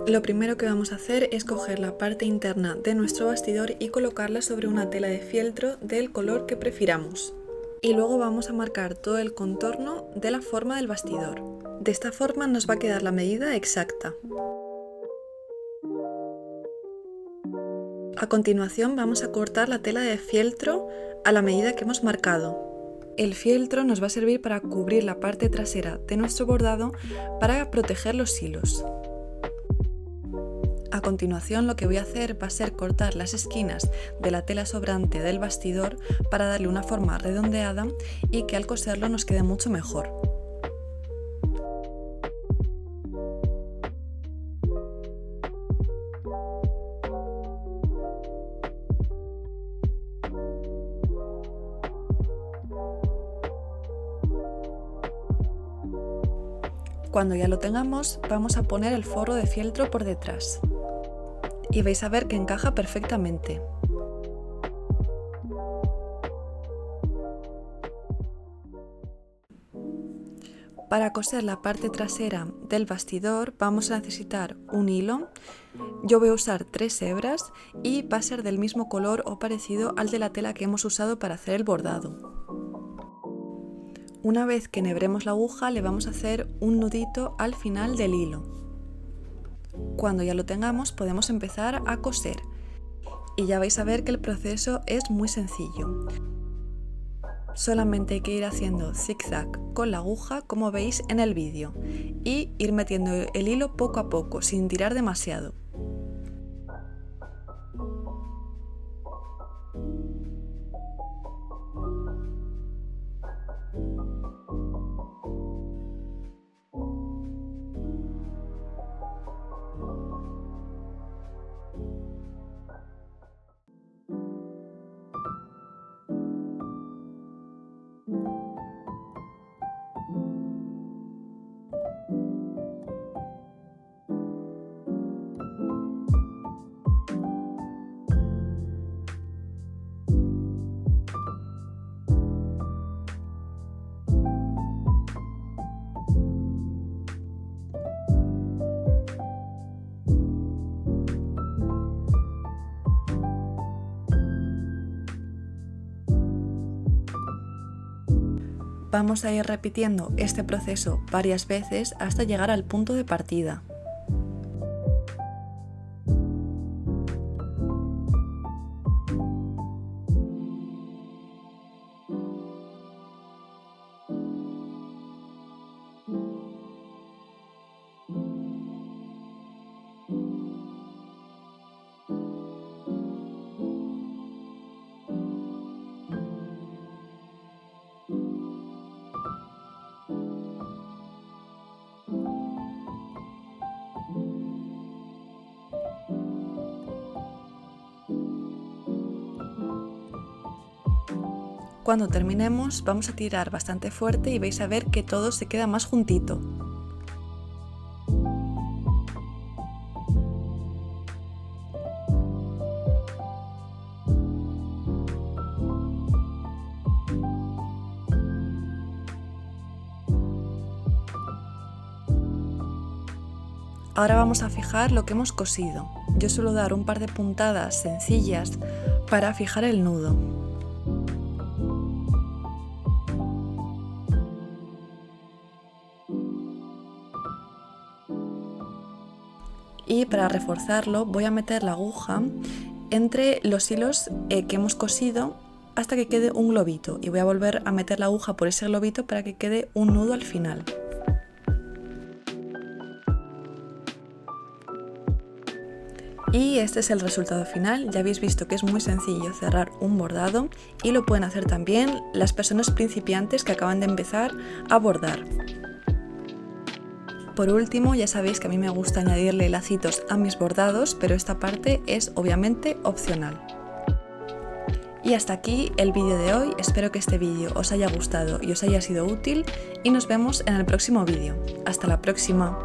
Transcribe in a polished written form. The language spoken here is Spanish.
Lo primero que vamos a hacer es coger la parte interna de nuestro bastidor y colocarla sobre una tela de fieltro del color que prefiramos. Y luego vamos a marcar todo el contorno de la forma del bastidor. De esta forma nos va a quedar la medida exacta. A continuación vamos a cortar la tela de fieltro a la medida que hemos marcado. El fieltro nos va a servir para cubrir la parte trasera de nuestro bordado para proteger los hilos. A continuación lo que voy a hacer va a ser cortar las esquinas de la tela sobrante del bastidor para darle una forma redondeada y que al coserlo nos quede mucho mejor. Cuando ya lo tengamos, vamos a poner el forro de fieltro por detrás. Y vais a ver que encaja perfectamente. Para coser la parte trasera del bastidor vamos a necesitar un hilo. Yo voy a usar 3 hebras y va a ser del mismo color o parecido al de la tela que hemos usado para hacer el bordado. Una vez que enhebremos la aguja le vamos a hacer un nudito al final del hilo. Cuando ya lo tengamos podemos empezar a coser y ya vais a ver que el proceso es muy sencillo. Solamente hay que ir haciendo zigzag con la aguja como veis en el vídeo y ir metiendo el hilo poco a poco sin tirar demasiado. Vamos a ir repitiendo este proceso varias veces hasta llegar al punto de partida. Cuando terminemos vamos a tirar bastante fuerte y vais a ver que todo se queda más juntito. Ahora vamos a fijar lo que hemos cosido. Yo suelo dar un par de puntadas sencillas para fijar el nudo. Y para reforzarlo voy a meter la aguja entre los hilos que hemos cosido hasta que quede un globito y voy a volver a meter la aguja por ese globito para que quede un nudo al final. Y este es el resultado final. Ya habéis visto que es muy sencillo cerrar un bordado y lo pueden hacer también las personas principiantes que acaban de empezar a bordar. Por último, ya sabéis que a mí me gusta añadirle lacitos a mis bordados, pero esta parte es obviamente opcional. Y hasta aquí el vídeo de hoy. Espero que este vídeo os haya gustado y os haya sido útil y nos vemos en el próximo vídeo. ¡Hasta la próxima!